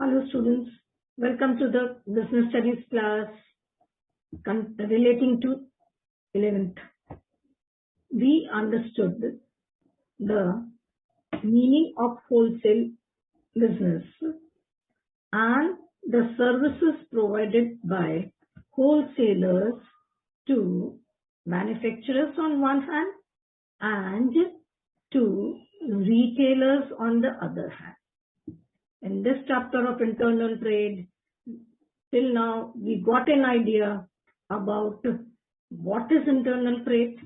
Hello students, welcome to the business studies class relating to 11th. We understood the meaning of wholesale business and the services provided by wholesalers to manufacturers on one hand and to retailers on the other hand. In this chapter of internal trade, till now we got an idea about what is internal trade.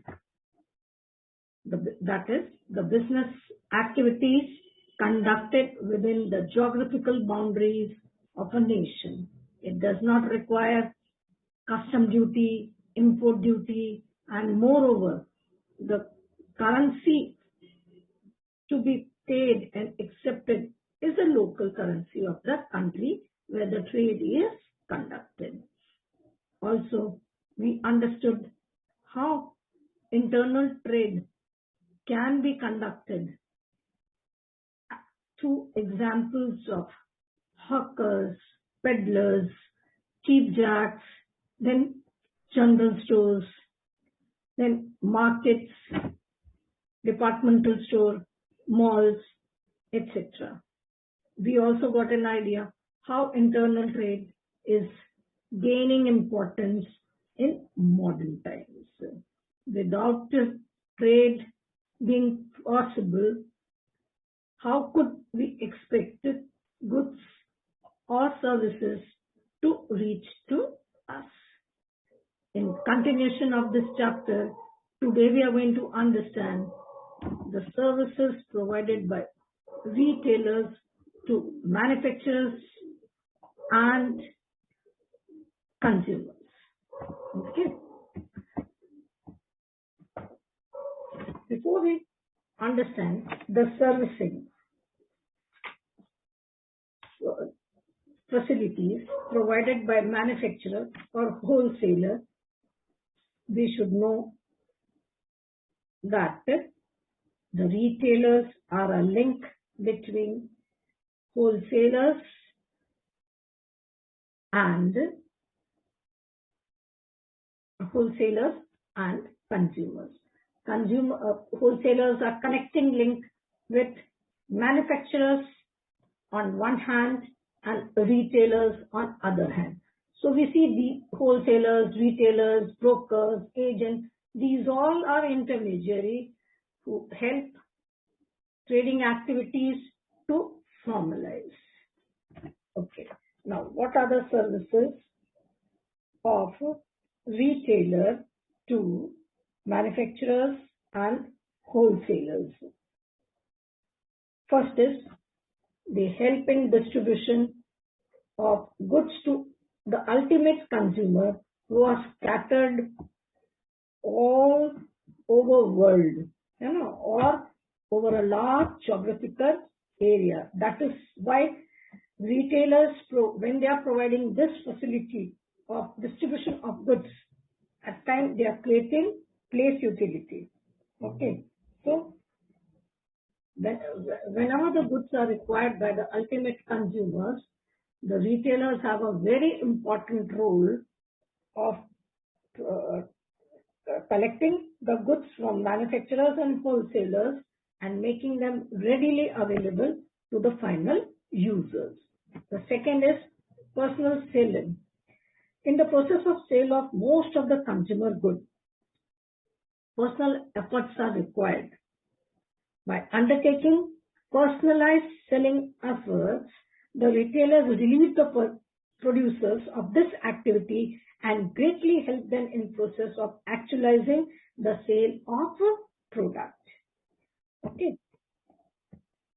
That is the business activities conducted within the geographical boundaries of a nation. It does not require custom duty, import duty, and moreover, the currency to be paid and accepted is the local currency of the country where the trade is conducted. Also, we understood how internal trade can be conducted through examples of hawkers, peddlers, cheapjacks, then general stores, then markets, departmental store, malls, etc. We also got an idea how internal trade is gaining importance in modern times. Without trade being possible, how could we expect goods or services to reach to us? In continuation of this chapter, today we are going to understand the services provided by retailers to manufacturers and consumers. Okay. Before we understand the servicing facilities provided by manufacturer or wholesaler, we should know that the retailers are a link between wholesalers and consumers. Wholesalers are connecting link with manufacturers on one hand and retailers on other hand. So we see the wholesalers, retailers, brokers, agents, these all are intermediaries who help trading activities to formalize. Okay. Now, what are the services of retailer to manufacturers and wholesalers? First is they help in distribution of goods to the ultimate consumer who are scattered all over world, or over a large geographical area. That is why retailers, when they are providing this facility of distribution of goods, at times they are creating place utility. Okay, so whenever the goods are required by the ultimate consumers, the retailers have a very important role of collecting the goods from manufacturers and wholesalers and making them readily available to the final users. The second is personal selling. In the process of sale of most of the consumer goods, personal efforts are required. By undertaking personalized selling efforts, the retailers relieve the producers of this activity and greatly help them in process of actualizing the sale of a product. Okay.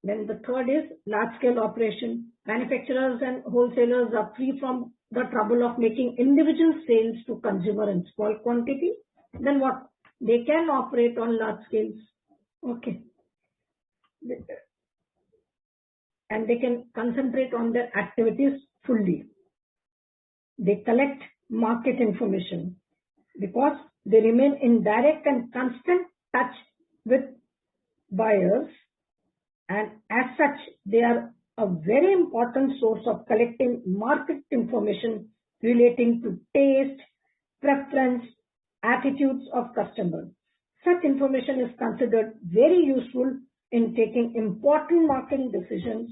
Then the third is large-scale operation. Manufacturers and wholesalers are free from the trouble of making individual sales to consumer in small quantity. Then what? They can operate on large scales. Okay. And they can concentrate on their activities fully. They collect market information because they remain in direct and constant touch with buyers, and as such they are a very important source of collecting market information relating to taste, preference, attitudes of customers. Such information is considered very useful in taking important marketing decisions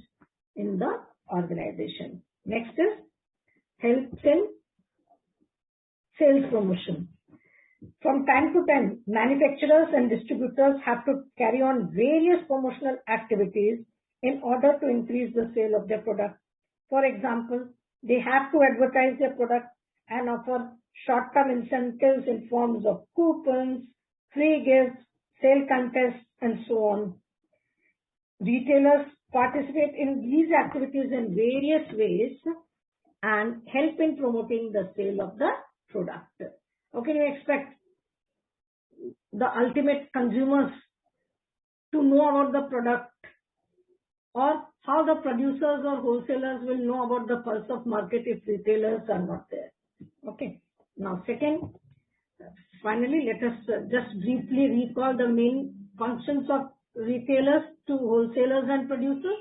in the organization. Next is helps in sales promotion. From time to time, manufacturers and distributors have to carry on various promotional activities in order to increase the sale of their product. For example, they have to advertise their product and offer short-term incentives in forms of coupons, free gifts, sale contests, and so on. Retailers participate in these activities in various ways and help in promoting the sale of the product. How can you expect the ultimate consumers to know about the product, or how the producers or wholesalers will know about the pulse of market if retailers are not there? Okay. Now, second, finally, let us just briefly recall the main functions of retailers to wholesalers and producers.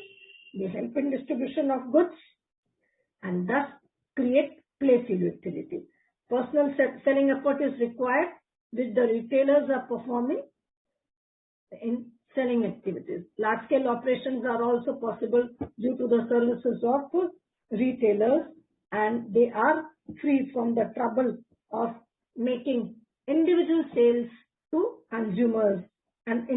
They help in distribution of goods and thus create place utility. Personal selling effort is required, which the retailers are performing in selling activities. Large-scale operations are also possible due to the services of retailers, and they are free from the trouble of making individual sales to consumers, and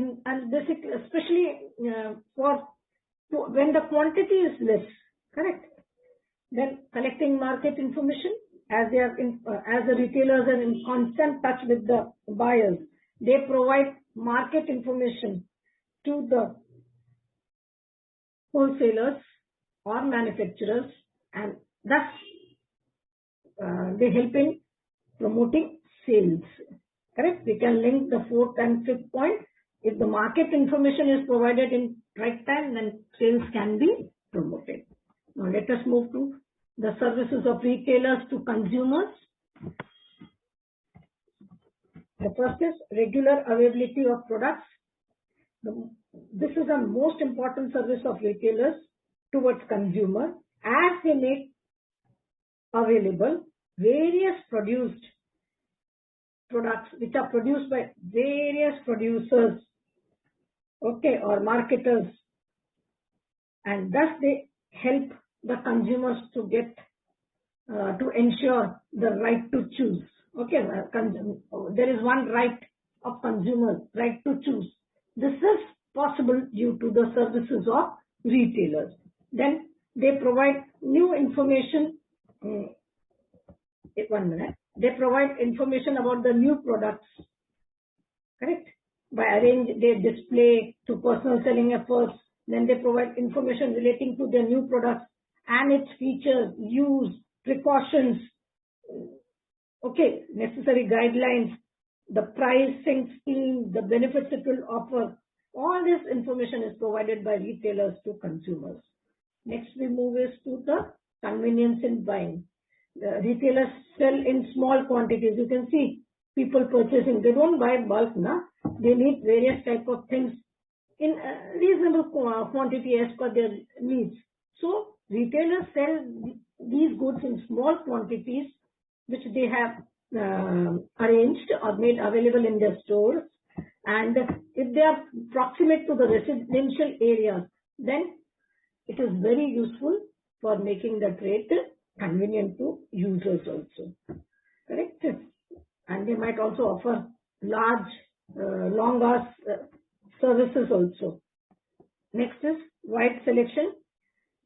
basically, especially when the quantity is less, correct? Then collecting market information, as the retailers are in constant touch with the buyers, they provide market information to the wholesalers or manufacturers, and thus they help in promoting sales. Correct? We can link the fourth and fifth point. If the market information is provided in right time, then sales can be promoted. Now let us move to the services of retailers to consumers. The first is regular availability of products. This is the most important service of retailers towards consumers, as they make available various produced products which are produced by various producers, okay, or marketers, and thus they help the consumers to get to ensure the right to choose. Okay, there is one right of consumers, right to choose. This is possible due to the services of retailers. Then they provide new information. One minute. They provide information about the new products, correct? They display to personal selling efforts. Then they provide information relating to their new products and its features, use, precautions, okay, necessary guidelines, the pricing scheme, the benefits it will offer. All this information is provided by retailers to consumers. Next we move is to the convenience in buying. The retailers sell in small quantities. You can see people purchasing. They don't buy bulk, na? They need various type of things in reasonable quantity as per their needs. So retailers sell these goods in small quantities, which they have arranged or made available in their stores. And if they are proximate to the residential areas, then it is very useful for making the trade convenient to users also. Correct? And they might also offer large, long hours services also. Next is wide selection.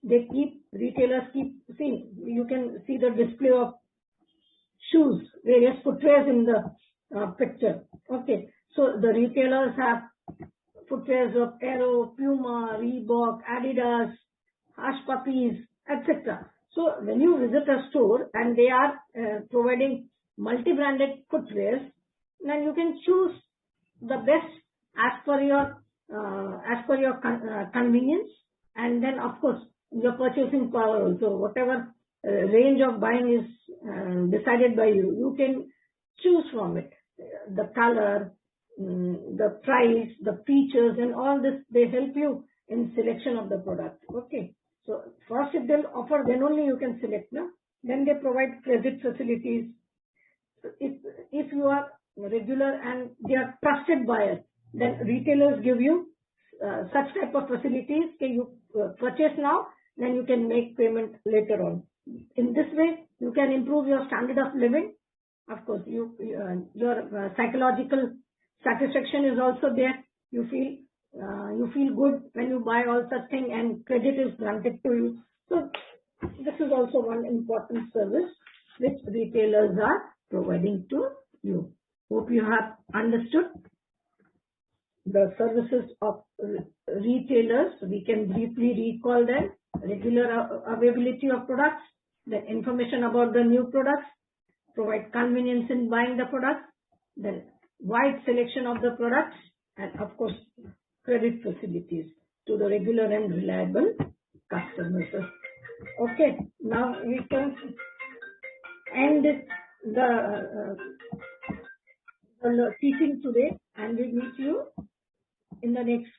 Retailers keep, see, you can see the display of shoes, various footwears in the picture. Okay, so the retailers have footwears of Aero, Puma, Reebok, Adidas, Hush Puppies, etc. So when you visit a store and they are providing multi-branded footwears, then you can choose the best as per your convenience, and then of course your purchasing power also. Whatever range of buying is decided by you, you can choose from it. The color, the price, the features, and all this, they help you in selection of the product. Okay, so First, if they'll offer, then only you can select. No? Then they provide credit facilities. If you are regular and they are trusted buyers, then retailers give you such type of facilities. Can you purchase now, then you can make payment later on. In this way, you can improve your standard of living. Of course, your psychological satisfaction is also there. You feel good when you buy all such thing, and credit is granted to you. So this is also one important service which retailers are providing to you. Hope you have understood the services of retailers. We can briefly recall them: regular availability of products, then information about the new products, provide convenience in buying the products, then wide selection of the products, and of course credit facilities to the regular and reliable customers. Okay, now we can end the teaching today, and we meet you in the next